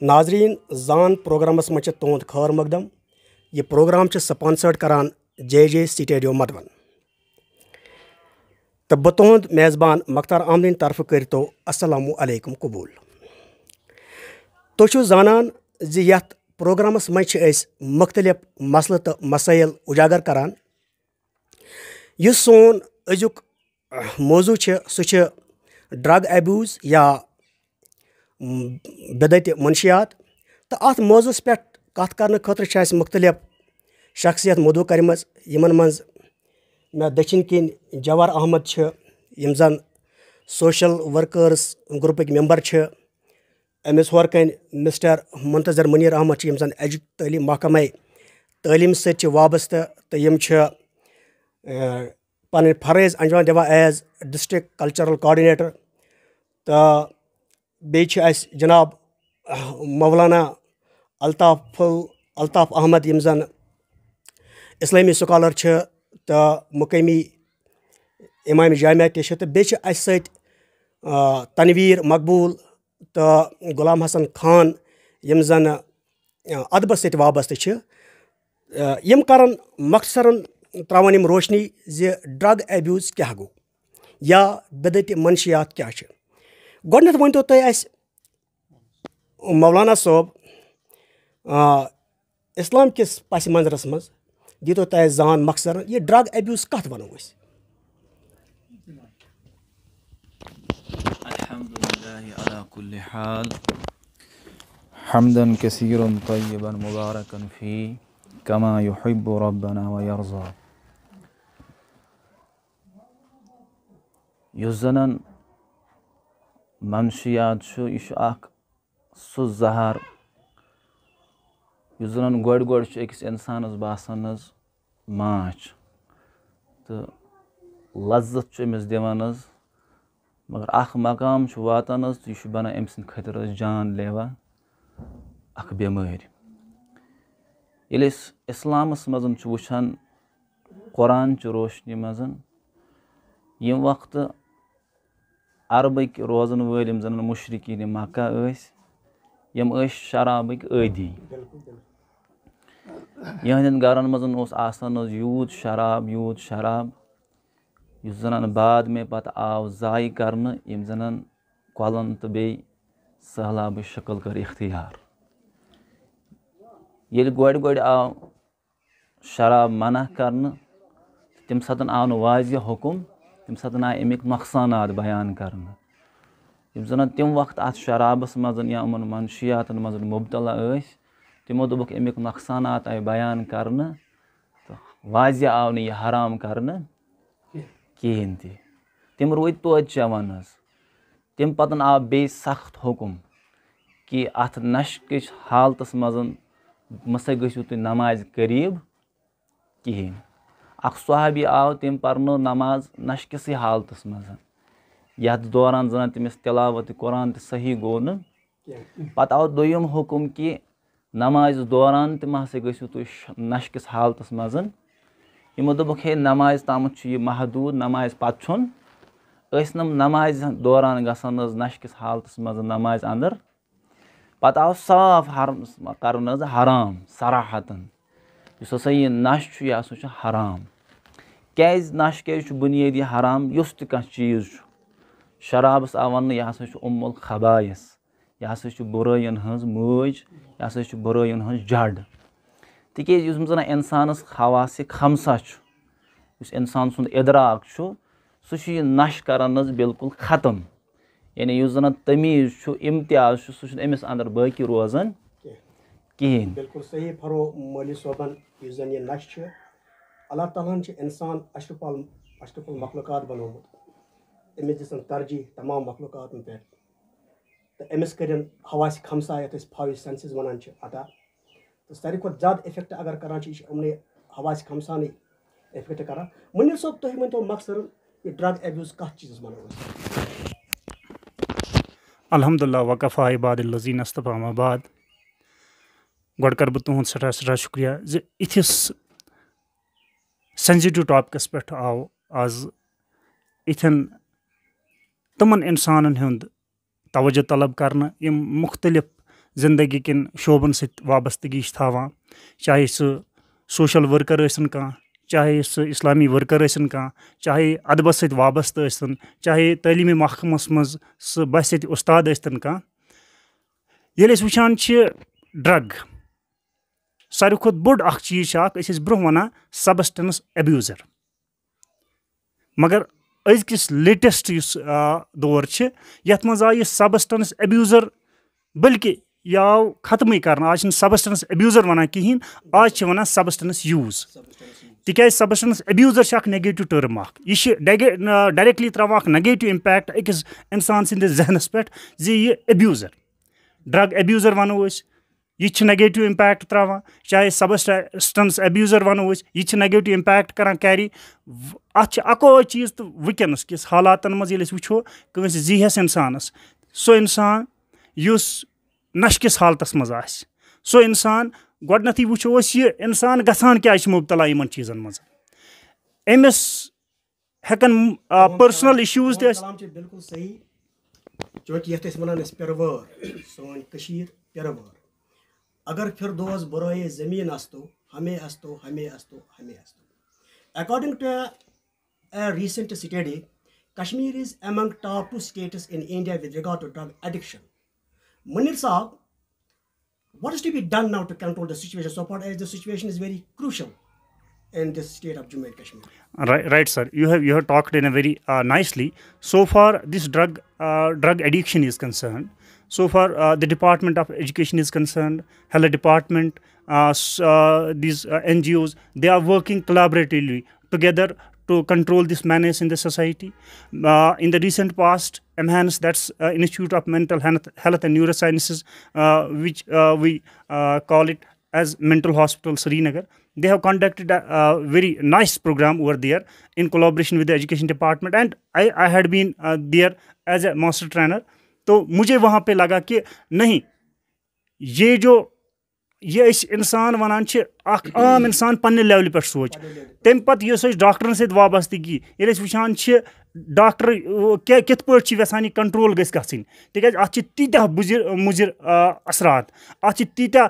नाजरीन जान प्रोग्रामस मज तुंद खैर मकदम। यह प्रोग्राम स्पॉन्सर्ड करान JJ स्टूडियो मधवन तो बह तुंद मेज़बान मख्तार आमदीन तरफ करो अस्सलामु अलैकुम कबूल। तुम जानान ज़ि यथ प्रोग्रामस मज मुख्तलिफ मसले तो मसाइल उजागर करान। यह सोन अजुक मौजू सह ड्रग एब्यूज़ या बेदत मनशियात तो अत मौजूस पे कत कर खतर मुख्तलिफ शख्सियत मदु करम यमन मज मे दक्षिण किन जवार अहमद यम जन सोशल वर्कर्स ग्रुपक मेंबर अमिस होर कन मिस्टर मुंतजर मुनीर अहमद यम जन तलीम महकमा तलीम सत वाबस्त तो यम पन फरज अंजाम दिवान एज डिस्ट्रिक्ट कल्चरल कोऑर्डिनेटर तो बेच जनाब मौलाना अल्ताफ अहमद यम जन इस्लामी स्कॉलर तो मुकामी इमाम जामिया तो बेच सत तनवीर मकबूल तो गुलाम हसन खान यम जन अदबस सत वाबस्त यम करन मख्तसरन त्रावन यम रोशनी ज़ ड्रग एब्यूज़ क्या गो या बेदत मनशियात क्या गोडनेथ वनतो तुम मौलाना साहब इस्लाम किस पस मंजरस मज दीतो तुम जान मख्तसर यह ड्रग एब्यूज़ कत वनो अल्हम्दुलिल्लाहि अला कुल्लि हाल हम्दन कसीरन तय्यबन मुबारकन फी कमा युहिब्बु रब्बना व यरज़ा। युस जनन मनशियात यह सह जहर युस जनन गोड़ अकिस इंसानस बासान माच तो लज्जत अमिस दिवान मगर अख मकाम वातान तो यह बना अम सद खतर जानलेवा अख बेमार। ये इस्लामस मज वुचान कुरान च रोशनी मज यम वक्त अरबक रोजन वल यम जन मुशरिकीन मक्का यम शराबक आदी यहंदन गरन मज आसान यूत शराब युस जन बाद में पत आव जाय करने यम जन कलन तो बे सहलाब शक्ल कर इख्तियार। ये गोड़ आव शराब मना करने तम सतन आव वाज़िह हुकुम तम सतन आय अमिक नुकसानात बयान करने यम जन तम वक्त अत शराबस मज या उमन मनशियातन मज मुबतला तमो दोबुक अमिक नुकसानात आय बयान करने तो वाज़िह आव न यह हराम करने कहें तम रोद तोत चवन तम पतन आव बे सख्त हुकुम कि अत नशक हालतस मज मसा गो तुम नमाज करीब कहें। अख सहाबी आव तम पर्नो नमाज नशकस हालतस मज यथ दौरान जन तमिस तिलावत कुरान तो सही गो न पत आव दोयम हुकुम कि नमाज दौरान तम हसा गो तुम नशकस हालतस मज यमो दोबुक हे नमाज तामत यह महदूद नमाज पत छुन नम नमाज दौरान गसान नशकस हालतस मज नमाज अंदर पत आव साफ कर हराम सराहतन हसा यह नश यह हसा हराम क्या नश क्या बुनियादी हराम युस तह चीज़ शराबस आव वन यह हसा उम्मुल खबाइस यह हसा बुराइन हज मज यह हसा बुराइन हज जड़ तिकेज जन इंसानस हवास खमसा इंसान सुंद इदराक सह नश करान बिल्कुल ख़त्म यानी युस जन तमीज़ इम्तियाज सह अमिस अंदर बाकी रोजान कहें। बिल्कुल सही फरो मौलवी सोबन युस जन यह नश अल्लाह ताला इंसान अशरफुल मखलूकात बनोमुत अमिस दिसन तरजीह तमाम मखलूकात पे तो अमिस करें हवास खमसा ये फाइव सेंसेस वनान अता तो सारे खुद ज़्यादा इफेक्ट अगर करान उमने हवास खमसान इफेक्ट करान। मुनीर साहब तुम वन तो मकसर ये ड्रग एब्यूज़ कत चीज़ वनो अल्हम्दुलिल्लाह वकफ़ा इबादिल्लज़ीन अस्तफ़ा अम्मा गोड़ कर बह तुहद सठा शुक्रिया ज इथिस सेंसिटिव टॉपिकस पे आव आज इथन तमन इंसानन हुंद तवज्जो तलब करना यम मुख्तलिफ زندگی کٮ۪ن شوبَن سۭتۍ وابستگی چھِ تھاوان چاہے سُہ سوشَل ؤرکَر ٲسِن کانٛہہ چاہے سُہ اِسلامی ؤرکَر ٲسِن کانٛہہ چاہے اَدبَس سۭتۍ وابستہٕ ٲسۍتَن چاہے تعلیٖمی محکمَس منٛز سُہ بَسہِ سۭتۍ اُستاد ٲسۍتَن کانٛہہ ییٚلہِ أسۍ وٕچھان چھِ ڈرٛگ ساروی کھۄتہٕ بوٚڑ اَکھ چیٖز چھِ اَکھ أسۍ ٲسۍ برونٛہہ وَنان سَبسٹَنٕس ایبیوٗزَر مگر أزکِس لیٹیسٹ یُس دور چھِ یَتھ منٛز آو یہِ سَبسٹَنٕس ایبیوٗزَر بٔلکہِ یہِ آو ختمٕے کَرنہٕ آز چھِنہٕ سَبسٹَنٕس ایبیوٗزَر وَنان کِہیٖنۍ آز چھِ وَنان سَبسٹَنٕس یوٗز تِکیٛازِ سَبسٹَنٕس ایبیوٗزَر چھِ اَکھ نَگیٹِو ٹٔرٕم اَکھ یہِ چھِ ڈایریکٹلی ترٛاوان اَکھ نَگیٹِو اِمپیکٹ أکِس اِنسان سٕنٛدِس ذہنَس پٮ۪ٹھ زِ یہِ ایبیوٗزَر ڈرٛگ ایبیوٗزَر وَنو أسۍ یہِ چھِ نَگیٹِو اِمپیکٹ ترٛاوان چاہے سَبسٹَنٕس ایبیوٗزَر وَنو أسۍ یہِ چھِ نَگیٹِو اِمپیکٹ کَران کیری اَتھ چھِ اَکوے چیٖز تہٕ وٕنکیٚنَس کِس حالاتَن منٛز ییٚلہِ أسۍ وٕچھو کٲنٛسہِ زیٖہَس اِنسانَس سُہ اِنسان یُس نَشہٕ کِس حالتَس منٛز آسہِ سُہ اِنسان گۄڈنٮ۪تھٕے وٕچھو أسۍ یہِ اِنسان گژھان کیٛازِ چھِ مُبتلا یِمَن چیٖزَن منٛز أمِس ہٮ۪کَن پٔرسٕنَل اِشوٗز تہِ ٲسۍ بِلکُل صحیح چوٗنٛکہِ یَتھ أسۍ وَنان ٲسۍ پِروٲر سٲنۍ کٔشیٖر پِروٲر اگر فِردوس برٲے زٔمیٖن اَستو ہمے اَستو ہمے اَستو ہمے اَستو according to a recent study Kashmir is among top 2 states in India with regard to drug addiction. Munir Saab, what is to be done now to control the situation so far as the situation is very crucial in this state of Jammu and Kashmir? Right, sir. You have talked in a very nicely. So far, this drug addiction is concerned. So far, the Department of Education is concerned, Health Department, these NGOs, they are working collaboratively together to control this menace in the society. In the recent past, EMHANS, that's Institute of Mental Health and Neurosciences, which we call it as Mental Hospital Srinagar. They have conducted a very nice program over there in collaboration with the Education Department, and I had been there as a master trainer. तो मुझे वहाँ पे लगा कि नहीं ये इंसान वनान छ अख आम इंसान पन्ने लेवल पे सोच तम पत्त यस डॉक्टरन सहित वाबस्तगी ये वुचान छ डॉक्टर कित पे यसान कंट्रोल गई तिक अत तीत्या मुजिर असरात अत तीत्या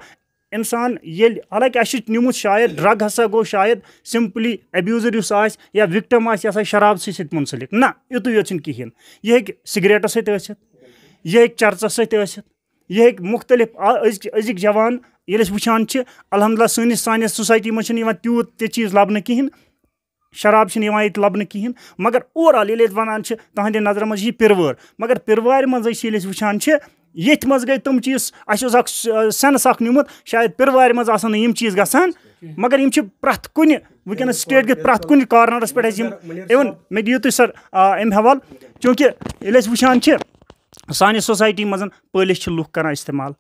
इंसान ये हालांकि अस निमुत शायद ड्रग हसा गो शायद सिंपली एब्यूजर युस आस या विक्टिम आस यह शराब सहित मुंसलिक ना युत योत कहें यह सिगरेट सहित यह चर्चा सहित यह मुख्तलिफ अजिक जवान ये वुचान अल्हम्दुलिल्लाह सानिस सोसाइटी में तूत ते चीज़ लबन कहें शराब ये लबन कहें मगर ओवरऑल ये वनान तहद नजर मज यह पिरवार मगर पिरवार मज वुचान ये मज गई तम चीज़ सेंस निमुत शायद पिरवार मज यम चीज़ गसान मगर यम प्रथ कुन वुनकस स्टेट गई प्रथ कुन कॉर्नरस पे इवन मे दियो तुम सर अम हवाल चूँकि ये वुचान सानि सोसाइटी मज पलिस लुक कर इस्तेमाल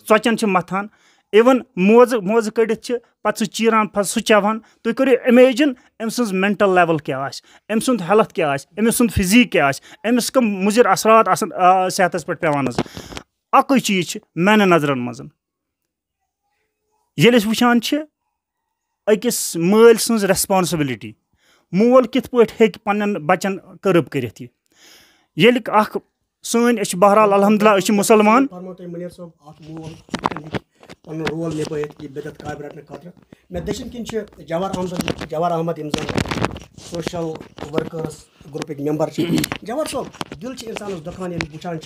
चौचन मथान इवन मोज कड़ित पे चीरान पे सह चवान तुम करो इमेजिन अम सज मेंटल लेवल क्या अम सुंद हेल्थ क्या अम सुंद फिजिक क्या अमिस कम मुजिर असरात सेहत पे पेवान अक चीज मैन नजरन मज ये वुचान अकिस माल सज रेस्पॉन्सिबिलिटी मोल कित पे पन्न बचन कर्ब करित ये सन बहरहाल अल्हम्दुलिल्लाह मुसलमान पन रोल निभाइथ यह बिदत कायम रटने खतर मे दक्षिण किन जवार अहमद यम सोशल वर्कर्स ग्रुपिक मेंबर जवार साहब दिल इंसानस दुखान ये वुचान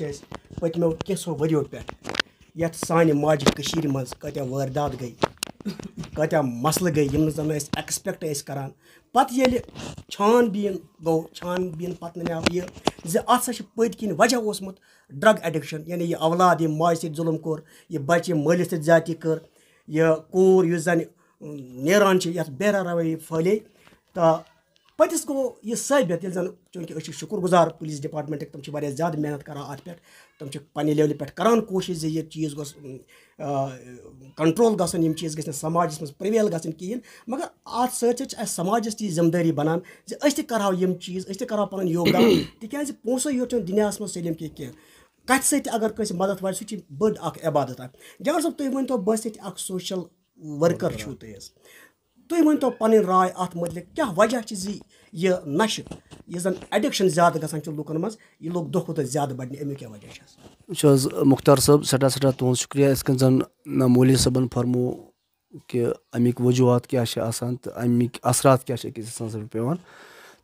पत्मो कैसो वरियो पे ये सान माज कशीर मज कत्या वारदात गई कत्या मसल गई यम जन एक्सपेक्ट करान पत ये छान बीन गो छान बीन पत नाव यह अत पत किन वजह ओसमुत ड्रग एडिक्शन यानी यह औलाद यम माज सत जुल्म कोर यह बच्चे मालिस सत ज्यादती कर यह कोर युस जन नेरान यथ बेरा रवैया फैले तो पतिस गो यह साबित ये जन चूँकि शुक्र गुजार पुलिस डिपार्टमेंट तम ज़्यादा मेहनत कर अत पे तम पन्ने लेवल पे करान कोशिश यह चीज़ गोस कंट्रोल गसन यम चीज़ गस समाजस मज प्रिवेल गसन कहें मगर अत सत समाजस ती जिम्मेदारी बनान जे करहो यम चीज़ करहो पन योगदान तिकाज पोसो योत दुनिया मज सलिम कह कत सत अगर कस मदद वा सह बड़ इबादत जवान साहब तुम वन तो बस सोशल वर्कर छो तुम تُہۍ ؤنۍتو پَنٕنۍ راے اَتھ مُتعلِق کیٛاہ وجہ چھِ زِ یہِ نَشہٕ یُس زَن ایڈِکشَن زیادٕ گژھان چھِ لُکَن منٛز یہِ لوٚگ دۄہ کھۄتہٕ دۄہ زیادٕ بَڑنہِ اَمیُک کیٛاہ وجہ چھِ وٕچھ حظ مُختار صٲب سٮ۪ٹھاہ تُہُنٛد شُکریہ یِتھ کٔنۍ زَن مولوی صٲبَن فرموو کہِ اَمِکۍ وجوٗہات کیٛاہ چھِ آسان تہٕ اَمِکۍ اثرات کیٛاہ چھِ أکِس اِنسانَس پٮ۪ٹھ پیٚوان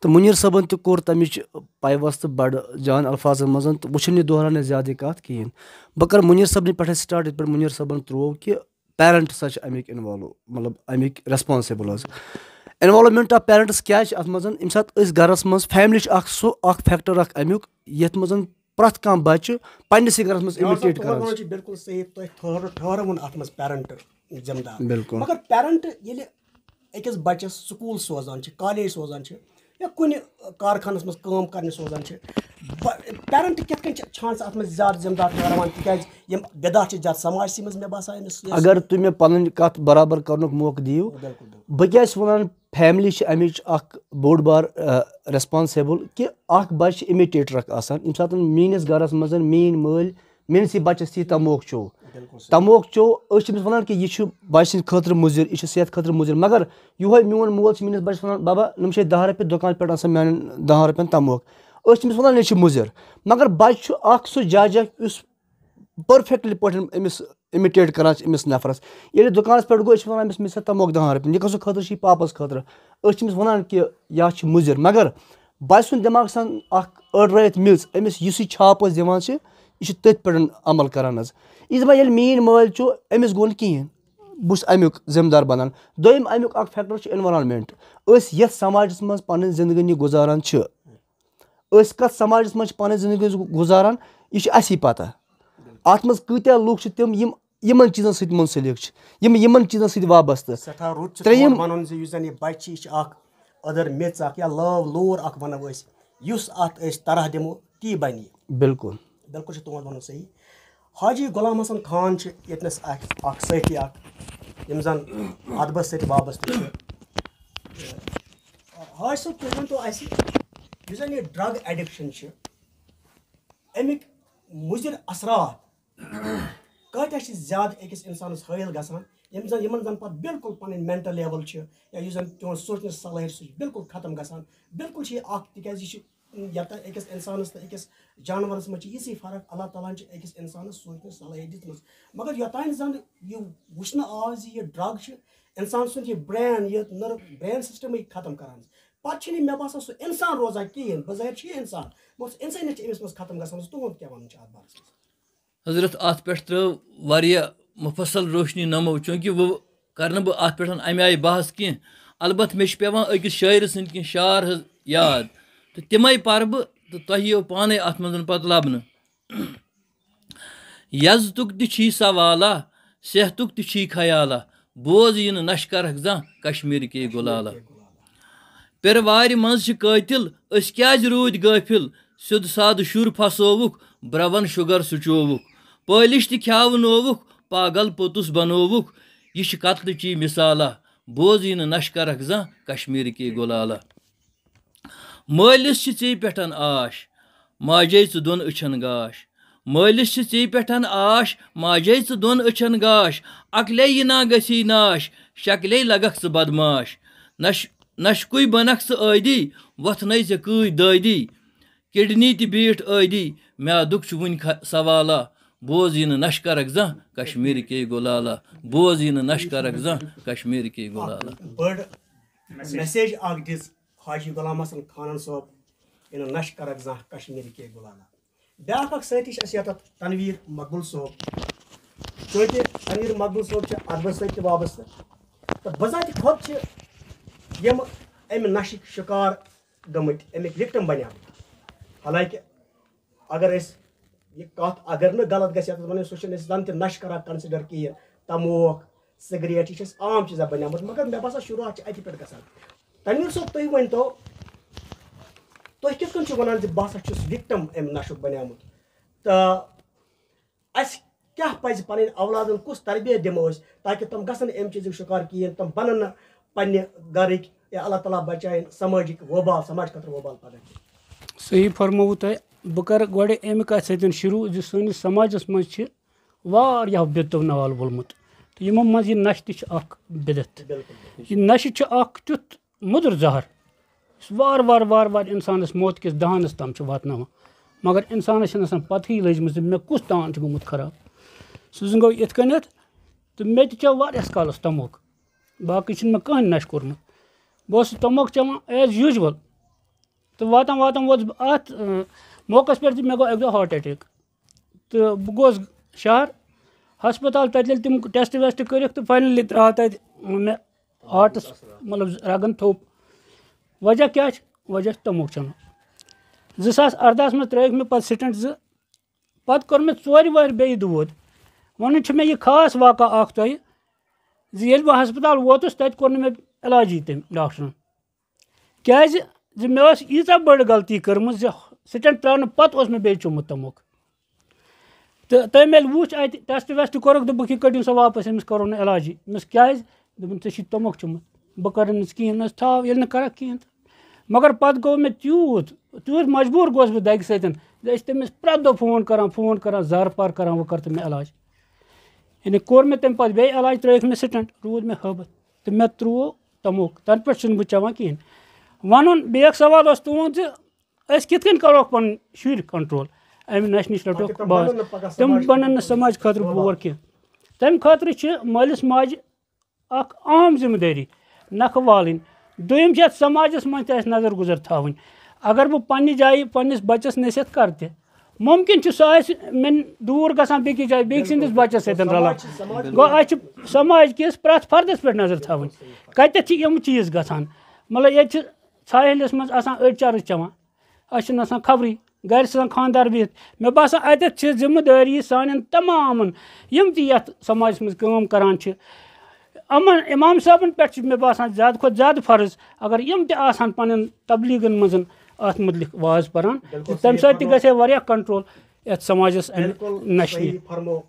تہٕ مُنیٖر صٲبَن تہِ کوٚر تَمِچ پیوستہٕ بَڑٕ جان الفاظن منٛز تہٕ وۄنۍ چھُنہٕ یہِ دۄہراونٕچ زیادٕ یہِ کَتھ کِہیٖنۍ بہٕ کَرٕ مُنیٖر صٲبنہِ پٮ۪ٹھَے سٹاٹ یِتھ پٲٹھۍ مُنیٖر صٲبَن ترٛوو کہِ پیرَنٛٹٕس ہَسا چھِ اَمِکۍ اِنوالو مطلب اَمِکۍ ریسپانسِبٕل حظ اِنوالومٮ۪نٛٹ آف پیرَنٛٹٕس کیٛاہ چھِ اَتھ منٛز ییٚمہِ ساتہٕ أسۍ گَرَس منٛز فیملی چھِ اَکھ فیکٹر اَکھ اَمیُک یَتھ منٛز پرٛٮ۪تھ کانٛہہ بَچہِ پنٛنِسٕے گَرَس منٛز اِمِٹیٹ کَران بِلکُل صحیح تۄہہِ ٹھٲرٕوُن اَتھ منٛز پیرَنٛٹ ذِمہٕ دار بِلکُل مگر پیرَنٛٹ ییٚلہِ أکِس بَچَس سکوٗل سوزان چھِ کالیج سوزان چھِ یا کُنہِ کارخانَس منٛز کٲم کَرنہِ سوزان چھِ پیرَنٛٹ کِتھ کٔنۍ چھِ چھان سُہ اَتھ منٛز زیادٕ ذِمہٕ دار ٹھہراوان تِکیٛازِ یِم بِدا چھِ زیادٕ سماجسٕے منٛز مےٚ باسان أمِس اگر تُہۍ مےٚ پَنٕنۍ کَتھ برابر کَرنُک موقعہٕ دِیِو بہٕ کیٛاہ چھُس وَنان فیملی چھِ اَمِچ اَکھ بوٚڑ بار ریسپانسیبٕل کہِ اَکھ بَچہِ چھِ اِمِٹیٹر اَکھ آسان ییٚمہِ ساتہٕ میٛٲنِس گَرَس منٛز میٛٲنۍ مٲلۍ میٛٲنِسٕے بَچَس تھی تموک چیوٚو أسۍ چھِ أمِس وَنان کہِ یہِ چھُ بَچہِ سٕنٛدِ خٲطرٕ مُضِر یہِ چھُ صحت خٲطرٕ مُضِر مگر یِہوے میون مول چھُ میٛٲنِس بَچَس وَنان بابا نۄم چھے 10 رۄپیہِ دُکان پٮ۪ٹھ آسان میٛانٮ۪ن 10 رۄپیَن تموک أسۍ چھِ أمِس وَنان یہِ چھُ مُضِر مگر بَچہِ چھُ اَکھ سُہ جج یُس پٔرفیکٹلی پٲٹھۍ أمِس اِمِٹیٹ کَران چھِ أمِس نفرَس ییٚلہِ دُکانَس پٮ۪ٹھ گوٚو أسۍ چھِ وَنان أمِس مےٚ چھِ تموک 10 رۄپیہِ یہِ کَسُک خٲطرٕ چھِ یہِ پاپَس خٲطرٕ أسۍ چھِ أمِس وَنان کہِ یا چھِ مُضِر مگر بَچہِ سُنٛد دٮ۪ماغ آسان اَکھ أڑرٲیِتھ میٚژ أمِس یُس یہِ چھاپ أسۍ دِوان چھِ یہِ چھِ تٔتھۍ پٮ۪ٹھ عمل کَران حظ یہِ چھِ دَپان ییٚلہِ میٛٲنۍ مٲلۍ چھُ أمِس گوٚو نہٕ کِہیٖنۍ بہٕ چھُس اَمیُک ذِمہٕ دار بَنان دوٚیِم اَمیُک اَکھ فیکٹر چھُ اٮ۪نوارانمٮ۪نٛٹ أسۍ یَتھ سماجَس منٛز پَنٕنۍ زندگٲنی گُزاران چھِ أسۍ کَتھ سماجَس منٛز چھِ پَنٕنۍ زندگی گُزاران یہِ چھِ اَسی پَتہ اَتھ منٛز کۭتیاہ لُکھ چھِ تِم یِم یِمن چیٖزن سۭتۍ مُنسلِک چھِ یِمن چیٖزن سۭتۍ وابستہٕ ترٛیٚیِم وَنُن زِ یُس زَن یہِ بَچہِ چھِ یہِ چھِ اکھ أدٕر میٚژ اکھ یا لٲو لوٗر اکھ وَنو أسۍ یُس اَتھ أسۍ طرح دِمو تی بَنہِ یہِ بِلکُل چھُ تُہُنٛد وَنُن صحیح حاجی غلام حسن خان چھِ ییٚتنَس اکھ سٲتھی اکھ یِم زَن اَدبَس سۭتۍ وابستہٕ چھِ حاج صٲب تُہۍ ؤنۍتو اَسہِ یُس زَن یہِ ڈرٛگ ایڈِکشَن چھِ اَمِکۍ مُضِر اثرات کۭتیاہ چھِ زیادٕ أکِس اِنسانَس حٲیِل گژھان یِمن زَن پَتہٕ بِلکُل پَنٕنۍ مٮ۪نٹَل لیوَل چھِ یا یُس زَن تِہُنٛد سونٛچنٕچ صلٲحیت سُہ چھِ بِلکُل ختم گژھان بِلکُل چھِ یہِ اکھ تِکیٛازِ یہِ چھِ یَتھ أکِس اِنسانَس تہٕ أکِس جانوَرَس منٛز چھِ یِژٕے فرق اللہ تعالیٰ ہَن چھِ أکِس اِنسانَس سونٛچنٕچ صلٲحیت دِژمٕژ مگر یوٚتانۍ زَن یہِ وٕچھنہٕ آو زِ یہِ ڈرٛگ چھِ اِنسان سُنٛد یہِ برین یہِ برین سِسٹَمٕے ختم کَران پَتہٕ چھِنہٕ مےٚ باسان سُہ اِنسان روزان کِہیٖنۍ بظٲہِر چھُ یہِ اِنسان مگر سُہ اِنسٲنیت چھِ أمِس منٛز ختم گژھان تُہُنٛد کیٛاہ وَنُن چھُ اَتھ بارَس منٛز حضرت اَتھ پٮ۪ٹھ ترٛٲو واریاہ مُفصل روشنی نَمو چوٗنٛکہِ وۄنۍ کَرٕ نہٕ بہٕ اَتھ پٮ۪ٹھ اَمہِ آیہِ بحث کینٛہہ البتہ مےٚ چھِ پیٚوان أکِس شٲعرٕ سٕنٛدۍ کینٛہہ شعر حظ یاد تہٕ تِمَے پَرٕ بہٕ تہٕ تۄہہِ یِیو پانَے اَتھ منٛز پَتہٕ لَبنہٕ یزتُک تہِ چھی سوالا صحتُک تہِ چھی خیالا بوز یہِ نہٕ نَشہٕ کَرکھ زانٛہہ کشمیٖرکے گُلالا پِرٕ وارِ منٛز چھِ قٲتِل أسۍ کیٛازِ روٗدۍ غٲفِل سیوٚد سادٕ شُر پھسووُکھ برٛون شُگر سُچووُکھ پٲلِش تہِ کھیٛاونووُکھ پاگل پوٚتُس بنووُکھ یہِ چھِ قتلٕچی مِثالا بوز یہِ نہٕ نَشہٕ کَرکھ زانٛہہ کشمیٖرکے گُلالا مٲلِس چھِ ژے پٮ۪ٹھ آش ماجے ژٕ دۄن أچھن گاش مٲلِس چھِ ژے پٮ۪ٹھ آش ماجے ژٕ دۄن أچھن گاش اَکلے یہِ نا گژھی ناش شکلے لگکھ ژٕ بدماش نشکُے بنکھ ژٕ عٲدی وۄتھنَے ژےٚ کۭتۍ دٲدی کِڈنی تہِ بیٖٹھ عٲدی میادُک چھُ وُنہِ سوالا بوز یہِ نہٕ نَشہٕ کَرکھ زانٛہہ کشمیٖرکے گُلالا بوز یہِ نہٕ نَشہٕ کَرکھ زانٛہہ کشمیٖرکے گُلالا بٔڑ میسیج اکھ دِژ حاجی غلام حسن خانن صٲب یہِ نہٕ نَشہٕ کَرکھ زانٛہہ کشمیٖرکے گُلالا بیٛاکھ اکھ سٲتھی چھِ اَسہِ ییٚتٮ۪تھ تنویٖر مقبوٗل صٲب چوٗنٛکہِ تنویٖر مقبوٗل صٲب چھِ اَدبَس سۭتۍ تہِ وابستہٕ تہٕ بذاتہِ خۄد چھِ یِم اَمہِ نَشٕکۍ شِکار گٔمٕتۍ اَمِکۍ وِکٹم بَنیمٕتۍ حالانکہِ اگر أسۍ یہِ کَتھ اگر نہٕ غلط گژھِ یَتھ وَنو سُہ چھِنہٕ أسۍ زَن تہِ نَشہٕ کَران کَنسِڈَر کِہیٖنۍ تموک سِگریٹ یہِ چھِ اَسہِ عام چیٖزا بَنیومُت مگر مےٚ باسان شروٗعات چھِ اَتہِ پٮ۪ٹھ گژھان تنویٖر صٲب تُہۍ ؤنۍتو تُہۍ کِتھ کٔنۍ چھِو وَنان زِ بہٕ ہسا چھُس وِکٹم اَمہِ نَشُک بَنیومُت تہٕ اَسہِ کیٛاہ پَزِ پَنٕنۍ اولادَن کُس تربیت دِمو أسۍ تاکہِ تِم گژھن نہٕ اَمہِ چیٖزُک شِکار کِہیٖنۍ تِم بَنن نہٕ پنٛنہِ گَرٕکۍ یا اللہ تعالیٰ بَچاوِنۍ سمٲجِک وۄبال سماج خٲطرٕ وۄبال پَگاہ صحیح فرمووُ تۄہہِ بہٕ کَرٕ گۄڈٕ اَمہِ کَتھِ سۭتۍ شروٗع زِ سٲنِس سماجَس منٛز چھِ واریاہو بِدتو نال وولمُت تہٕ یِمو منٛز یہِ نشہِ تہِ چھِ اکھ بِدعت یہِ نشہِ چھُ اکھ تیُتھ موٚدُر زہر یُس وارٕ وارٕ وارٕ وارٕ اِنسانَس موت کِس دہانَس تام چھُ واتناوان مگر اِنسانَس چھَنہٕ آسان پَتہٕے لٔجمٕژ زِ مےٚ کُس دان چھُ گوٚمُت خراب سُہ زَن گوٚو یِتھ کٔنٮ۪تھ تہٕ مےٚ تہِ چیوٚو واریاہَس کالَس تموک باقٕے چھُنہٕ مےٚ کٕہٕنۍ نشہِ کوٚرمُت بہٕ اوسُس تموک چٮ۪وان ایز یوٗجوَل تہٕ واتان واتان ووتُس بہٕ اَتھ موقعس پٮ۪ٹھ تہِ مےٚ گوٚو اَکہِ دۄہ ہاٹ اَٹیک تہٕ بہٕ گوس شہر ہسپتال تَتہِ ییٚلہِ تِم ٹٮ۪سٹ وٮ۪سٹ کٔرِکھ تہٕ فاینٔلی درٛاو تَتہِ مےٚ ہاٹَس مطلب رَگَن تھوٚپ وجہ کیٛاہ چھِ وجہ چھِ تموک چٮ۪نُک 2018 منٛز ترٛٲیِکھ مےٚ پَتہٕ سِٹنٛٹ 2 پَتہٕ کوٚر مےٚ 4 ؤہٕرۍ بیٚیہِ دود وَنُن چھُ مےٚ یہِ خاص واقعہ اَکھ تۄہہِ زِ ییٚلہِ بہٕ ہسپتال ووتُس تَتہِ کوٚر نہٕ مےٚ علاجی تٔمۍ ڈاکٹرَن کیٛازِ زِ مےٚ ٲس ییٖژاہ بٔڑ غلطی کٔرمٕژ زِ سِٹنٛٹ ترٛاونہٕ پَتہٕ اوس مےٚ بیٚیہِ چوٚمُت تموک تہٕ تٔمۍ ییٚلہِ وُچھ اَتہِ ٹٮ۪سٹ وٮ۪سٹ کوٚرُکھ دوٚپُکھ یہِ کٔڑِو سا واپَس أمِس کَرو نہٕ علاجی دوٚپمَس کیٛازِ دوٚپُن ژےٚ چھُے تموک چوٚمُت بہٕ کَرٕ نہٕ کِہیٖنۍ نہٕ تھاو ییٚلہِ نہٕ کَرَکھ کِہیٖنۍ تہٕ مگر پَتہٕ گوٚو مےٚ تیوٗت مجبوٗر گوس بہٕ دَگہِ سۭتۍ زِ أسۍ تٔمِس پرٛٮ۪تھ دۄہ فون کَران زارٕ پار کَران وۄنۍ کَر تہٕ مےٚ علاج یعنی کوٚر مےٚ تَمہِ پَتہٕ بیٚیہِ علاج ترٛٲیِکھ مےٚ سِٹنٛٹ روٗد مےٚ ہٲبَتھ تہٕ مےٚ ترٛوو تموک تَنہٕ پٮ۪ٹھ چھُنہٕ بہٕ چٮ۪وان کِہیٖنۍ وَنُن بیٚیہِ اَکھ سوال اوس تُہُنٛد زِ أسۍ کِتھ کٔنۍ کَروکھ پَنٕنۍ شُرۍ کَنٹرول اَمہِ نَشہِ نِش رَٹوکھ باز تِم بَنَن نہٕ سماج خٲطرٕ بور کینٛہہ تَمہِ خٲطرٕ چھِ مٲلِس ماجہِ اَکھ عام ذِمہٕ دٲری نَکھٕ والٕنۍ دوٚیِم چھِ اَتھ سماجَس منٛز تہِ اَسہِ نظر گُزر تھاوٕنۍ اگر بہٕ پنٛنہِ جایہِ پنٛنِس بَچَس نصیحت کَرٕ تہِ مُمکِن چھُ سُہ آسہِ مےٚ دوٗر گژھان بیٚکِس جایہِ بیٚکہِ سٕنٛدِس بَچَس سۭتۍ رَلان گوٚو اَسہِ چھِ سماج کِس پرٛٮ۪تھ فردَس پٮ۪ٹھ نظر تھاوٕنۍ کَتٮ۪تھ چھِ یِم چیٖز گژھان مطلب ییٚتہِ چھِ ژھاہلِس منٛز آسان أڑۍ چرٕس چٮ۪وان اَسہِ چھِنہٕ آسان خبرٕے گَرِ چھِ آسان خانٛدار بِہِتھ مےٚ باسان اَتٮ۪تھ چھِ ذِمہٕ دٲری سانٮ۪ن تمامَن یِم تہِ یَتھ سماجَس منٛز کٲم کَران چھِ یِمَن اِمام صٲبَن پٮ۪ٹھ چھِ مےٚ باسان زیادٕ کھۄتہٕ زیادٕ فرض اگر یِم تہِ آسان پنٛنٮ۪ن تبلیٖغن منٛز اَتھ مُتعلِق واز پَران تَمہِ سۭتۍ تہِ گژھِ ہے واریاہ کَنٹرول یَتھ سماجَس نَشہِ فرمو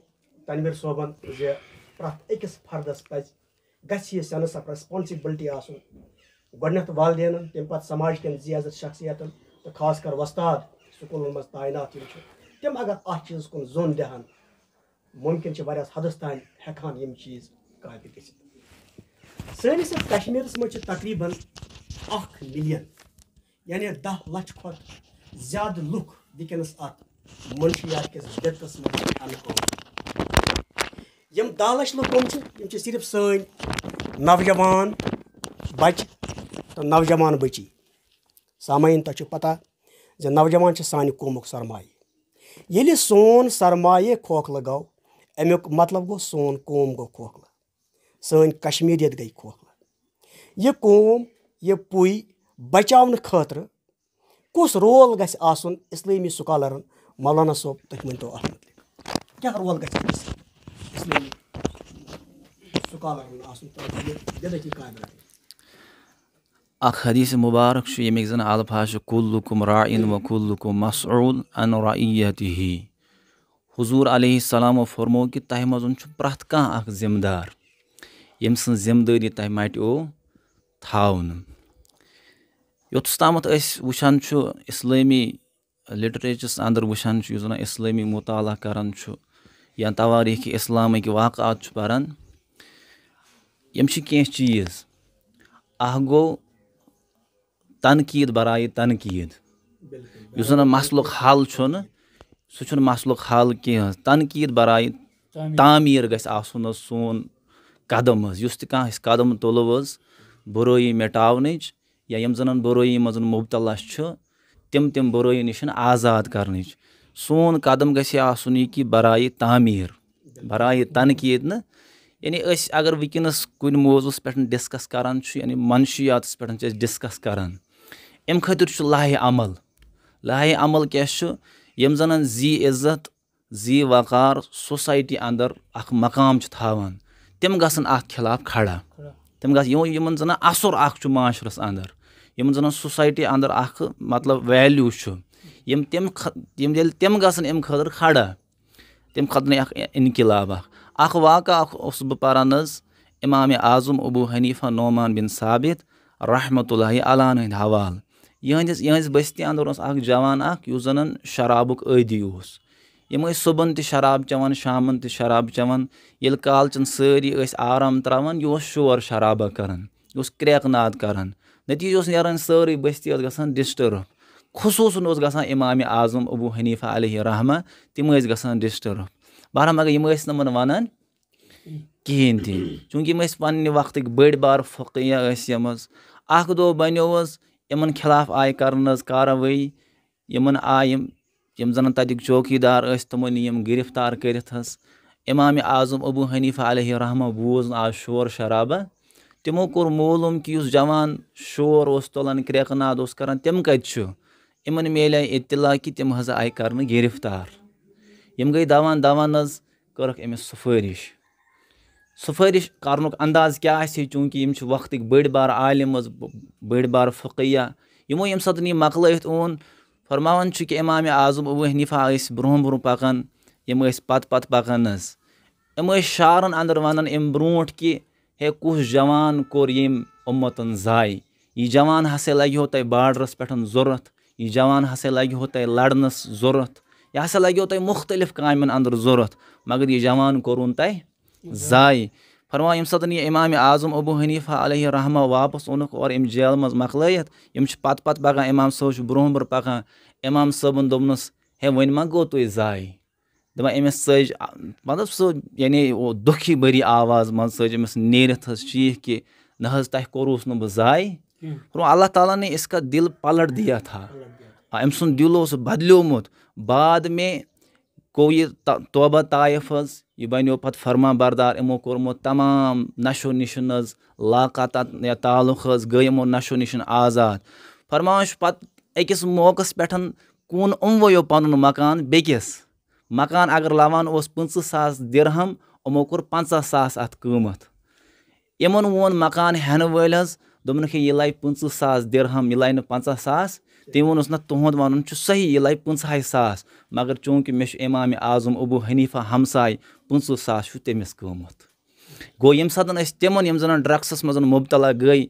تنویٖر صٲبَن زِ پرٛٮ۪تھ أکِس فردَس پَزِ گژھِ یہِ سٮ۪نٕس آف ریسپانسِبلٹی آسُن گۄڈٕنٮ۪تھ والدینَن تَمہِ پَتہٕ سماج کٮ۪ن زیادٕ شخصیتَن تہٕ خاص کر وۄستاد سکوٗلَن منٛز تعینات یِم چھِ تِم اگر اَتھ چیٖزَس کُن زوٚن دِہَن مُمکِن چھِ واریاہ حدَس تانۍ ہٮ۪کہٕ یِم چیٖز قٲبِل گٔژھِتھ سٲنِس یَتھ کشمیٖرَس منٛز چھِ تقریٖباً 1 مِلیَن یعنی 10 لَچھ کھۄتہٕ زیادٕ لُکھ وٕنکٮ۪نَس اَتھ منشیات کِس بدعتس منٛز اَنہٕ یِم 10 لَچھ لُکھ کٕم چھِ یِم چھِ صرف سٲنۍ نوجوان بَچہِ تہٕ نوجوان بٔچی سامعیٖن تۄہہِ چھُ پَتہ زِ نوجوان چھِ سانہِ قومُک سرمایہِ ییٚلہِ سون سرمایہِ کھوکھلہٕ گوٚو اَمیُک مطلب گوٚو سون قوم گوٚو کھوکھلہٕ سٲنۍ کشمیٖریت گٔے کھوکھلہٕ یہِ قوم یہِ پُے بچاونہٕ خٲطرٕ کُس رول گژھِ آسُن اِسلٲمی سکالرَن مولانا صٲب تُہۍ ؤنۍتو اَتھ مُتعلِق کیٛاہ رول گژھِ أمِس اِسلٲمی سکالرَن آسُن بِدعتی قٲبِل اکھ حدیٖث مُبارک چھُ ییٚمِکۍ زَن الفاظ چھِ کُلُکُم راعِن و کُلُکُم مسعوٗل عن رعیتِہی حضوٗر علیہ السلامو فرمو کہِ تۄہہِ منٛز چھُ پرٛٮ۪تھ کانٛہہ اکھ ذِمہٕ دار ییٚمہِ سٕنٛز ذِمہٕ دٲری تۄہہِ مَٹیو تھاونہٕ یوٚتَس تامَتھ أسۍ وٕچھان چھُ اِسلٲمی لِٹریچرَس اَندَر وٕچھان چھُ یُس زَن اِسلٲمی مُطالعہ کَران چھُ یا تواریٖخِ اِسلامٕکۍ واقعات چھُ پَران یِم چھِ کینٛہہ چیٖز اکھ گوٚو تنقیٖد برایے تنقیٖد یُس زَن مسلُک حل چھُنہٕ سُہ چھُنہٕ مسلُک حل کینٛہہ حظ تنقیٖد برایے تعمیٖر گژھِ آسُن حظ سون قدم حظ یُس تہِ کانٛہہ أسۍ قدم تُلو حظ بُرٲیی مِٹاونٕچ یا یِم زَن بُرٲیی منٛز مُبتلا چھُ تِم بُرٲیی نِش آزاد کَرنٕچ سون قدم گژھِ ہے آسُن یہِ کہِ برایے تعمیٖر برایے تنقیٖد نہٕ یعنی أسۍ اگر وٕنکٮ۪نَس کُنہِ موضوٗعَس پٮ۪ٹھ ڈِسکَس کَران چھُ یعنی منشیاتَس پٮ۪ٹھ چھِ أسۍ ڈِسکَس کَران اَمہِ خٲطرٕ چھُ لاہہِ عمل کیاہ چھُ یِم زَن زی عزت زی وقار سوسایٹی اَندَر اَکھ مقام چھِ تھاوان تِم گژھن اَتھ خِلاف کھڑا تِم گژھن یِمن زَن اَثر اکھ چھُ معاشرَس اَندَر یِمن زَن سوسایٹی اَندَر اکھ مطلب ویلیوٗ چھُ ییٚلہِ تِم گژھن اَمہِ خٲطرٕ کھڑا تَمہِ خٲطرٕ اکھ اِنقلاب اکھ واقعہ اکھ اوسُس بہٕ پَران حظ اِمامِ اعظم ابوٗ حنیٖفہ نعمان بِن ثابت رحمتہ اللہِ علیٰ ہٕنٛدۍ حوالہٕ یِہٕنٛدِس بٔستی اَندَر اوس اکھ جوان اکھ یُس زَن شرابُک عٲدی اوس یِم ٲسۍ صُبحن تہِ شراب چٮ۪وان شامن تہِ شراب چٮ۪وان ییٚلہِ کالچن سٲری ٲسۍ آرام تراوان یہِ اوس شور شرابا کران یہِ اوس کرٛیکہٕ ناد کران نٔتیٖجہٕ اوس نیران سٲرٕے بٔستی ٲس گژھان ڈِسٹٔرٕب خصوٗصن اوس گژھان اِمامِ اعظم ابوٗ حنیٖفہ علیہ رحمہ تِم ٲسۍ گژھان ڈِسٹٔرٕب بہرحال مگر یِم ٲسۍ نہٕ یِمن وَنان کِہیٖنۍ تہِ چوٗنٛکہِ یِم ٲسۍ پننہِ وقتٕکۍ بٔڑۍ بار فقیہ ٲسۍ یِم حظ اکھ دۄہ بنیو حظ یِمن خِلاف آیہِ کرنہٕ حظ کاروٲیی یِمن آیہِ یِم زن تتِکۍ چوکیدار ٲسۍ تِمو نی یِم گرفتار کٔرِتھ حظ اِمامِ اعظم ابوٗ حنیٖفہ علیہ رحمہ بوٗز نہٕ آز شور شرابہ تِمو کوٚر معلوٗم کہِ یُس جوان شور اوس تُلان کرٛیکہٕ ناد اوس کران تِم کتہِ چھُ یِمن میلے اطلاع کہِ تِم حظ آیہِ کرنہٕ گرفتار یِم گٔے دوان دوان حظ کٔرٕکھ أمِس سُفٲرِش کرنُک انداز کیاہ آسہِ ہے چوٗنٛکہِ یِم چھِ وقتٕکۍ بٔڑۍ بار عالِم حظ بٔڑۍ بار فقیہ یِمو ییٚمہِ ساتہٕ یہِ مۄکلٲیِتھ اوٚن فرماوان چھُ کہِ اِمامِ اعظم ابوٗ حنیٖفہ ٲسۍ برونٛہہ برونٛہہ پکان یِم ٲسۍ پتہٕ پکان حظ یِم ٲسۍ شعارن انٛدر ونان امہِ برونٛٹھ کہِ ہے کُس جوان کوٚر ییٚمۍ اُمتن ضایہِ یہِ جوان ہسا لگہِ ہو تۄہہِ بارڈرس پٮ۪ٹھ ضوٚرتھ یہِ جوان ہسا لگہِ ہو تۄہہِ لڑنس ضوٚرتھ یہِ ہسا لگہِ ہو تۄہہِ مُختٔلِف کامٮ۪ن انٛدر ضوٚرتھ مگر یہِ جوان کوٚرُن تۄہہِ ضایہِ فرماو ییٚمہِ ساتہٕ یہِ اِمامِ اعظم ابوٗ حنیٖفہ علیہ رحمہ واپس اوٚنُکھ اورٕ اَمہِ جیلہٕ منٛز مۄکلٲیِتھ یِم چھِ پتہٕ پکان اِمام صٲب چھُ برونٛہہ برونٛہہ پکان اِمام صٲبن دوٚپنس ہے وۄنۍ ما گوٚو تُہۍ ضایہِ دپان أمِس ژٔج مطلب سُہ یعنی دُکھی بٔری آواز منٛز ژٔج أمِس نیٖرِتھ حظ چیٖخ کہِ نہ حظ تۄہہِ کوٚروُس نہٕ بہٕ ضایہِ اللہ تعالیٰ نے اِسکا دِل پلٹ دیا تھا أمۍ سُنٛد دِل اوس بدلیومُت بعد میں گوٚو یہِ توبہ طایف حظ یہِ بنیو پتہٕ فرما بردار یِمو کوٚرمُت تمام نشو نِشن حظ لاقات یا تعلُق حظ گٔے یِمو نشو نِشن آزاد فرماوان چھُ پتہٕ أکِس موقعس پٮ۪ٹھ کُن یِموٕیو پنُن مکان بیٚکِس مکان اگر لوان اوس 50,000 دِرہم یِمو کوٚر 50,000 اتھ قۭمتھ یِمن ووٚن مکان ہٮ۪نہٕ وٲلۍ حظ دوٚپنکھ ہے یہِ لگہِ 50,000 دِرہم یہِ لگہِ نہٕ 50,000 تٔمۍ ووٚنُس نہ تُہُنٛد وَنُن چھُ صحیح یہِ لگہِ 50,000 مگر چوٗنٛکہِ مےٚ چھُ اِمامِ اعظم ابوٗ حنیٖفہ ہمساے 50,000 چھُ تٔمِس قۭمتھ گوٚو ییٚمہِ ساتہٕ أسۍ تِمن یِم زن ڈرگسس منٛز مُبتلا گٔے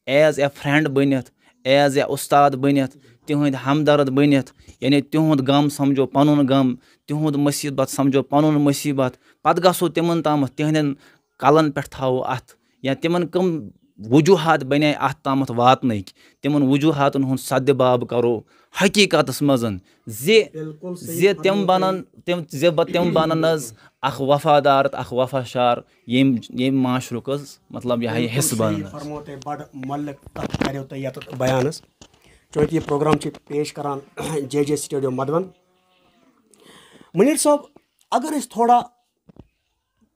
ایز اے فرٛٮ۪نٛڈ بٔنِتھ ایز اے اُستاد بٔنِتھ تِہنٛدۍ ہمدرد بٔنِتھ یعنی تِہُنٛد غم سمجھو پنُن غم تِہُنٛد مُصیٖبت سمجھو پنُن مُصیٖبت پتہٕ گژھو تِمن تامتھ تِہنٛدٮ۪ن کلن پٮ۪ٹھ تھاوو اتھ یا تِمن کٕم وجوٗہات بنے اتھ تامتھ واتنٕکۍ تِمن وجوٗہاتن ہُنٛد سدِباب کرو حقیٖقتس منٛز زِ تِم بنن حظ اکھ وفادار تہٕ اکھ وفاشار ییٚمہِ معاشرُک حظ مطلب یہِ حِصہٕ بنن بیانس چوٗنٛکہِ یہِ پروگرام چھِ پیش کران جے سٹیڈیو مدوَن مُنیٖر صٲب اگر أسۍ تھوڑا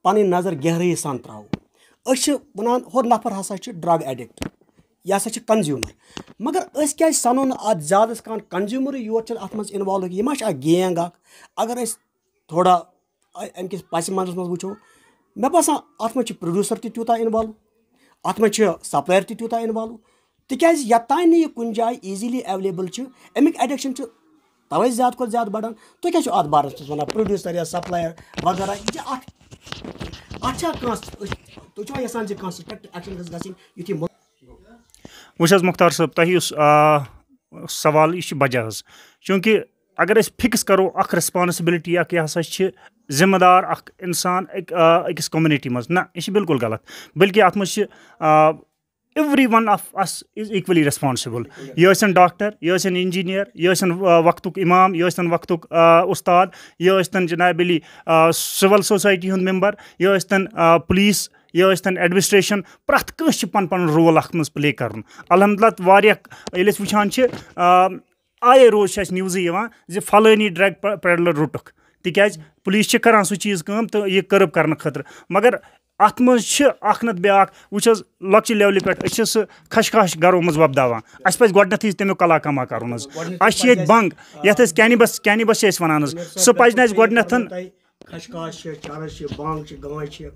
پنٕنۍ نظر گہرٲیی سان تراوو أسۍ چھِ وَنان ہُہ نفر ہسا چھِ ڈرٛگ ایڈِکٹ یہِ ہسا چھِ کنزیوٗمر مگر أسۍ کیازِ سنو نہٕ اتھ زیادٕ کانٛہہ کنزیوٗمرٕے یوت چھِ اتھ منٛز اِنوالو یہِ ما چھِ اکھ گینگ اکھ اگر أسۍ تھوڑا امہِ کِس پس منظرس منٛز وٕچھو مےٚ باسان اتھ منٛز چھِ پروڈیوسر تہِ تیوٗتاہ اِنوالو اتھ منٛز چھِ سپلایر تہِ تیوٗتاہ اِنوالو تِکیازِ یوٚتانۍ نہٕ یہِ کُنہِ جایہِ ایٖزیلی ایویلیبٕل چھِ امیُک ایڈِکشن چھُ توے زیادٕ کھۄتہٕ زیادٕ بڑان تُہۍ کیاہ چھِو اتھ بارس منٛز وَنان پروڈیوسر یا سپلایر وغیرہ یہِ چھِ اتھ چھا کانٛہہ تُہۍ چھِوا یژھان زِ کانٛہہ سٹرکٹ ایکشن گژھِ گژھٕنۍ یُتھ یہِ وٕچھ حظ مُختار صٲب تۄہہِ یُس سوال یہِ چھُ بجا حظ چوٗنٛکہِ اگر أسۍ فِکٕس کرو اکھ ریسپانسبلٹی اکھ یہِ ہسا چھِ ذِمہٕ دار اکھ اِنسان أکِس کوٚمنِٹی منٛز نہ یہِ چھِ بِلکُل غلط بٔلکہِ اتھ منٛز چھِ every one of S is ایٖکولی responsible یہِ ٲسِن ڈاکٹر یہِ ٲسِن انجیٖنیر یہِ ٲسِن وقتُک اِمام یہِ ٲسۍتن وقتُک اُستاد یہِ ٲسۍتن جناب علی سِول سوسایٹی ہُنٛد ممبر یہِ ٲسۍتن پُلیٖس یہِ ٲسۍتن ایڈمنسٹریشن پرٛٮ۪تھ کٲنٛسہِ چھُ پنُن پنُن رول اتھ منٛز پٕلے کرُن الحمدُاللہ واریاہ ییٚلہِ أسۍ وٕچھان چھِ آیے روز چھِ اَسہِ نِوزٕ یِوان زِ فلٲنی ڈرٛگ پیڈلر رُٹُکھ تِکیازِ پُلیٖس چھِ کران سُہ چیٖز کٲم تہٕ یہِ کٔرٕب کرنہٕ خٲطرٕ مگر اتھ منٛز چھِ اکھ نتہٕ بیاکھ وٕچھ حظ لۄکچہِ لیولہِ پٮ۪ٹھ أسۍ چھِ سُہ خشخاش گرو منٛز وۄپداوان اَسہِ پزِ گۄڈٕنیتھٕے تمیُک کلا کما کرُن حظ اَسہِ چھِ ییٚتہِ بنٛگ یتھ أسۍ کینِبس چھِ أسۍ ونان حظ سُہ پزِ نہٕ اَسہِ گۄڈٕنیتھ خشخاش چھِ چرٕس چھِ بانٛگ چھِ گانٛج چھِ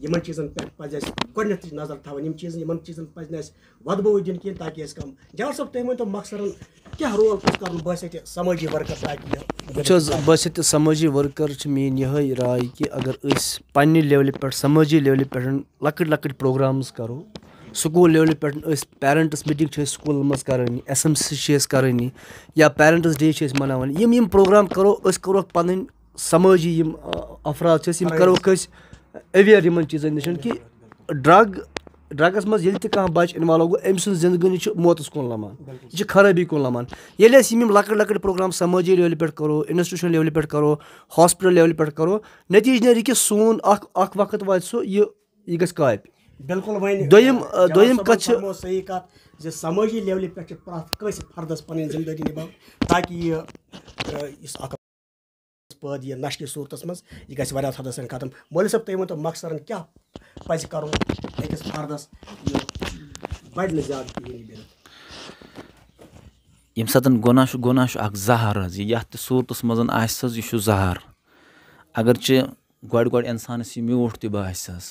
یِمن چیٖزن پٮ۪ٹھ پزِ اَسہِ گۄڈٕنیتھٕے نظر تھاوٕنۍ یِمن چیٖزن پزِ نہٕ اَسہِ وۄدبوٕے دِنۍ کینٛہہ تاکہِ أسۍ کم جوہر صٲب تُہۍ ؤنۍتو مۄخصرن کیٛاہ رول پزِ کرُن باسہِ سمٲجی ؤرکر تاکہِ وٕچھ حظ باسہِ سمٲجی ؤرکر چھِ میٲنۍ یِہے راے کہِ اگر أسۍ پننہِ لیولہِ پٮ۪ٹھ سمٲجی لیولہِ پٮ۪ٹھ لۄکٕٹۍ لۄکٕٹۍ پروگرامٕز کرو سکوٗل لیولہِ پٮ۪ٹھ أسۍ پیرنٹٕس میٖٹِنٛگ چھِ أسۍ سکوٗلن منٛز کرٲنی SMC چھِ أسۍ کرٲنی یا پیرنٹٕس ڈے چھِ أسۍ مناوان یِم پروگرام کرو أسۍ کرو پنٕنۍ سمٲجی یِم افراد چھِ أسۍ یِم کَروکھ أسۍ ایویَر یِمن چیٖزن نِش کہِ ڈرٛگس منٛز ییٚلہِ تہِ کانٛہہ بَچہِ اِنوالو گوٚو أمۍ سٕنٛز زندگٲنی چھِ موتَس کُن لمان یہِ چھِ خرٲبی کُن لمان ییٚلہِ أسۍ یِم لۄکٕٹۍ لۄکٕٹۍ پروگرام سمٲجی لیولہِ پٮ۪ٹھ کرو اِنسٹِٹیوٗشن لیولہِ پٮ۪ٹھ کرو ہاسپِٹل لیولہِ پٮ۪ٹھ کرو نٔتیٖجہٕ نیرِ کہِ سون اکھ وقت واتہِ سُہ یہِ گژھِ کاپہِ بِلکُل وۄنۍ دوٚیِم کَتھ چھِ صحیح کَتھ زِ سمٲجی لیولہِ پٮ۪ٹھ چھِ پرٛٮ۪تھ کٲنٛسہِ فردس پنٕنۍ ذمہٕ دٲری نِباوٕنۍ تاکہِ یُس اکھ پٲدٕ یہِ نشہٕ صوٗرتس منٛز یہِ گژھِ واریاہ حدس تام ختم مولوی صٲب تُہۍ ؤنتو مۄخصرن کیاہ پزِ کرُن أکِس فردس یہِ بڑِ نہٕ زیادٕ کِہیٖنۍ یہِ ییٚمہِ ساتہٕ گۄناہ چھُ اکھ زہر حظ یتھ تہِ صوٗرتس منٛز آسہِ حظ یہِ چھُ زہر اگرچہِ گۄڈٕ انسانس یہِ میوٗٹھ تہِ باسہِ حظ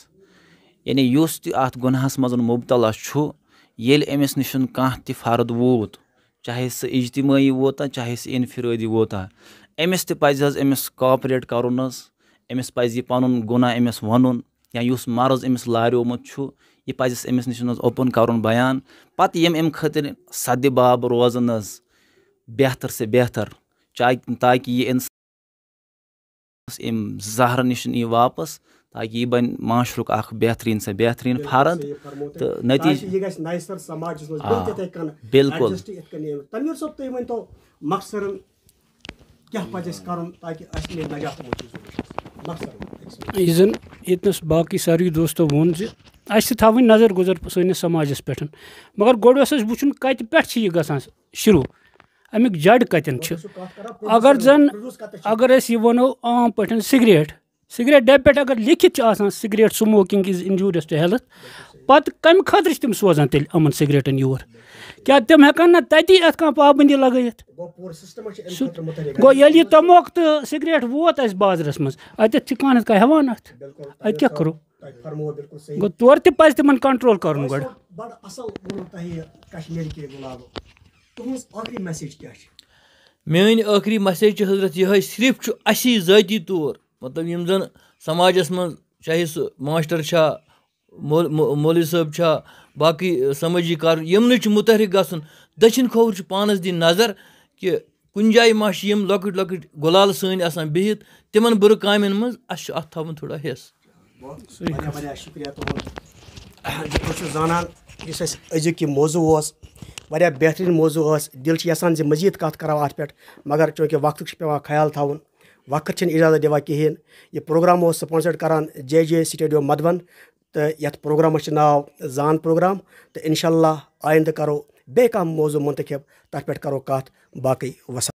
یعنی یُس تہِ اتھ گۄنہس منٛز مُبتلا چھُ ییٚلہِ أمِس نِش کانٛہہ تہِ فرد ووت چاہے سُہ اجتمٲعی ووتا چاہے سُہ انفرٲدی ووتا أمِس تہِ پزِ حظ أمِس کاپریٹ کرُن حظ أمِس پزِ یہِ پنُن گۄناہ أمِس ونُن یا یُس مرض أمِس لاریومُت چھُ یہِ پزٮ۪س أمِس نِش حظ اوپُن کرُن بیان پتہٕ یِم امہِ خٲطرٕ سدِ باب روزان حظ بہتر سے بہتر تاکہِ یہِ اِنسان امہِ زہرٕ نِش یی واپس تاکہِ یہِ بنہِ معاشرُک اکھ بہتریٖن سے بہتریٖن فرد تہٕ نٔتیٖجہٕ بِلکُل یُس زن ییٚتنس باقٕے ساروٕے دوستو ووٚن زِ اَسہِ چھِ تھاوٕنۍ نظر گُزر سٲنِس سماجس پٮ۪ٹھ مگر گۄڈٕ اوس اَسہِ وٕچھُن کتہِ پٮ۪ٹھ چھِ یہِ گژھان شروٗع امیُک جڑ کتٮ۪ن چھُ اگر أسۍ یہِ وَنو عام پٲٹھۍ سِگریٹ ڈبہِ پٮ۪ٹھ اگر لیکھِتھ چھِ آسان cigarette smoking is injurious to health پتہٕ کمہِ خٲطرٕ چھِ تِم سوزان تیٚلہِ یِمن سِگریٹن یور کیٛاہ تِم ہٮ۪کن نہ تتی اَتھ کانٛہہ پابنٛدی لگٲیِتھ گوٚو ییٚلہِ یہِ تموک تہٕ سِگریٹ ووت اَسہِ بازرس منٛز اتٮ۪تھ چھِ کانٛہہ نتہٕ کانٛہہ ہٮ۪وان اتھ اتہِ کیٛاہ کرو گوٚو تورٕ تہِ پزِ تِمن کنٹرول کرُن گۄڈٕ میٲنۍ ٲخری مسیج چھِ حضرت یِہے صرف چھُ اسی ذٲتی طور مطلب یِم زن سماجس منٛز چاہے سُہ ماسٹر چھا مولوی صٲب چھا باقٕے سمٲجی کار یِمنٕے چھُ مُتحرِک گژھُن دٔچھِنۍ کھووُر چھُ پانس دِنۍ نظر کہِ کُنہِ جایہِ ما چھِ یِم لۄکٕٹۍ لۄکٕٹۍ غُلالہٕ سٲنۍ آسان بِہِتھ تِمن بُرٕ کامٮ۪ن منٛز اَسہِ چھُ اتھ تھاوُن تھوڑا ہٮ۪س شُکریہ تُہُنٛد تُہۍ چھِو زانان یُس اَسہِ أزیُک یہِ موضوٗع اوس واریاہ بہتریٖن موضوٗع اوس دِل چھِ یژھان زِ مٔزیٖد کَتھ کَرو اَتھ پٮ۪ٹھ مگر چوٗنٛکہِ وقتُک چھُ پٮ۪وان خیال تھاوُن وقت چھِنہٕ اِجازت دِوان کِہیٖنۍ یہِ پرٛوگرام اوس سپانسر کران جے سٹیڈیو مدوَن تہٕ یَتھ پرٛوگرامَس چھُ ناو زان پرٛوگرام تہٕ اِنشاء اللہ آیندٕ کَرو بیٚیہِ کانٛہہ موضوٗع مُنتخب تَتھ پٮ۪ٹھ کَرو کَتھ باقٕے وَسلام